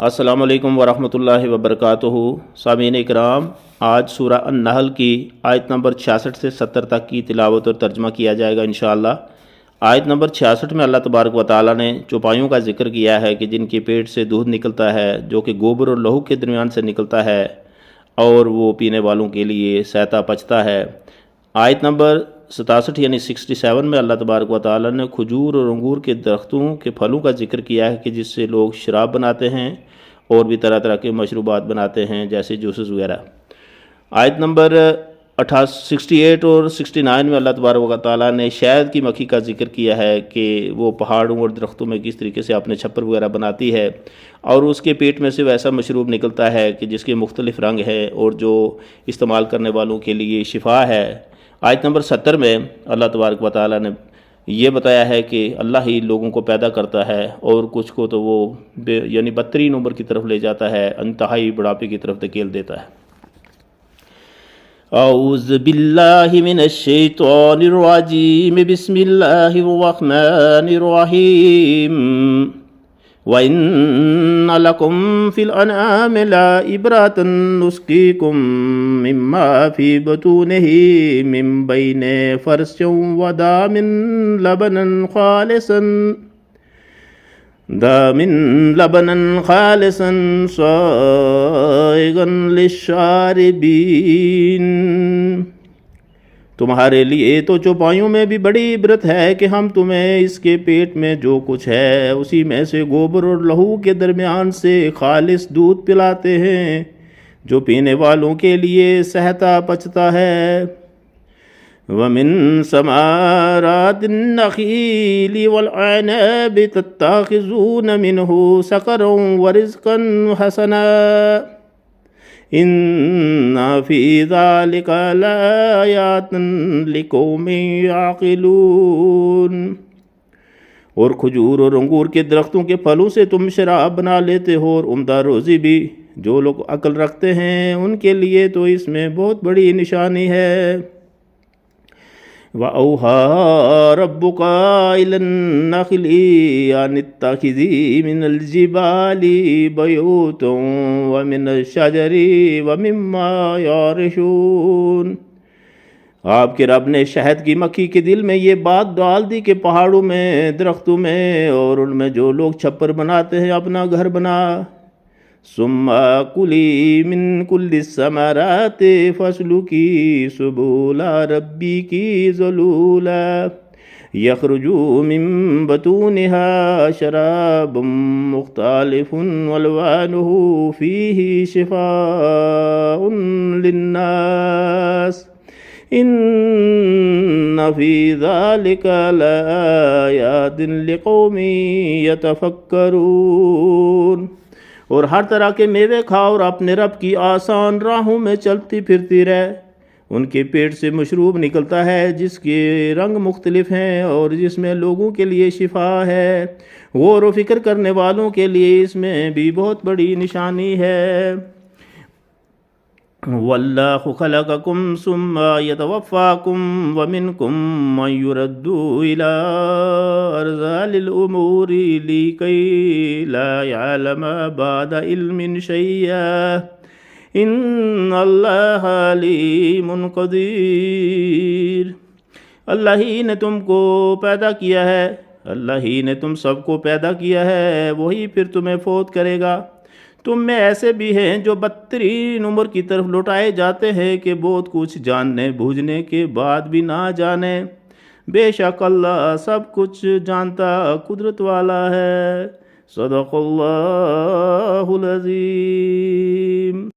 السلام علیکم ورحمۃ اللہ وبرکاتہ۔ سامعین اکرام، آج سورہ النحل کی آیت نمبر 66 سے 70 تک کی تلاوت اور ترجمہ کیا جائے گا انشاءاللہ۔ آیت نمبر 66 میں اللہ تبارک و تعالیٰ نے چوپایوں کا ذکر کیا ہے کہ جن کے پیٹ سے دودھ نکلتا ہے جو کہ گوبر اور لہو کے درمیان سے نکلتا ہے اور وہ پینے والوں کے لیے سہتا پچتا ہے۔ آیت نمبر 67 یعنی 67 میں اللہ تبارک و تعالیٰ نے کھجور اور انگور کے درختوں کے پھلوں کا ذکر کیا ہے کہ جس سے لوگ شراب بناتے ہیں اور بھی طرح طرح کے مشروبات بناتے ہیں جیسے جوسز وغیرہ۔ آیت نمبر 68 اور 69 میں اللہ تبارک و تعالیٰ نے شہد کی مکھی کا ذکر کیا ہے کہ وہ پہاڑوں اور درختوں میں کس طریقے سے اپنے چھپر وغیرہ بناتی ہے اور اس کے پیٹ میں سے ویسا مشروب نکلتا ہے کہ جس کے مختلف رنگ ہیں اور جو استعمال کرنے والوں کے لیے شفا ہے۔ آیت نمبر 70 میں اللہ تبارک و تعالیٰ نے یہ بتایا ہے کہ اللہ ہی لوگوں کو پیدا کرتا ہے اور کچھ کو تو وہ یعنی بدترین عمر کی طرف لے جاتا ہے، انتہائی بڑھاپے کی طرف دھکیل دیتا ہے۔ اعوذ باللہ من الشیطان الرجیم، بسم اللہ الرحمن الرحیم۔ وَإِنَّ لَكُمْ فِي الْأَنْعَامِ لَعِبْرَةً نُسْقِيكُم مِّمَّا فِي بُطُونِهِ مِن بَيْنِ فَرْثٍ وَدَمٍ لَبَنًا خَالِصًا صَائِغًا لِّلشَّارِبِينَ۔ تمہارے لیے تو چوپایوں میں بھی بڑی عبرت ہے کہ ہم تمہیں اس کے پیٹ میں جو کچھ ہے اسی میں سے گوبر اور لہو کے درمیان سے خالص دودھ پلاتے ہیں جو پینے والوں کے لیے سہتا پچتا ہے۔ وَمِن ثَمَرَاتِ النَّخِيلِ وَالْأَعْنَابِ تَتَّخِذُونَ مِنْهُ سَكَرًا وَرِزْقًا حَسَنًا ان فی ذلک لآیات لقوم یعقلون۔ اور کھجور اور انگور کے درختوں کے پھلوں سے تم شراب بنا لیتے ہو اور عمدہ روزی بھی، جو لوگ عقل رکھتے ہیں ان کے لیے تو اس میں بہت بڑی نشانی ہے۔ وَأَوْحَىٰ رَبُّكَ إِلَى النَّخْلِ أَنِ اتَّخِذِي مِنَ الْجِبَالِ بُيُوتًا وَمِنَ الشَّجَرِ وَمِمَّا يَعْرِشُونَ۔ آپ کے رب نے شہد کی مکھی کے دل میں یہ بات ڈال دی کہ پہاڑوں میں، درختوں میں اور ان میں جو لوگ چھپر بناتے ہیں اپنا گھر بنا۔ ثم کلی من کل الثمرات فاسلکی سبل ربک ذلولا یخرج من بطونها شراب مختلف الوانہ فیہ شفاء للناس ان فی ذلک لآیات لقوم یتفکرون۔ اور ہر طرح کے میوے کھا اور اپنے رب کی آسان راہوں میں چلتی پھرتی رہ۔ ان کے پیٹ سے مشروب نکلتا ہے جس کے رنگ مختلف ہیں اور جس میں لوگوں کے لیے شفا ہے۔ غور و فکر کرنے والوں کے لیے اس میں بھی بہت بڑی نشانی ہے۔ وَاللَّهُ خَلَقَكُمْ ثُمَّ يَتَوَفَّاكُمْ وَمِنْكُمْ مَنْ يُرَدُّ إِلَىٰ أَرْذَلِ الْأُمُورِ لِكَيْ لَا يَعْلَمَ بَعْدَ عِلْمٍ شَيْئًا إِنَّ اللَّهَ عَلِيمٌ قَدِيرٌ۔ اللہ ہی نے تم کو پیدا کیا ہے، اللہ ہی نے تم سب کو پیدا کیا ہے، وہی پھر تمہیں فوت کرے گا۔ تم میں ایسے بھی ہیں جو بدترین عمر کی طرف لوٹائے جاتے ہیں کہ بہت کچھ جاننے بوجھنے کے بعد بھی نہ جانے۔ بے شک اللہ سب کچھ جانتا قدرت والا ہے۔ صدق اللہ العظیم۔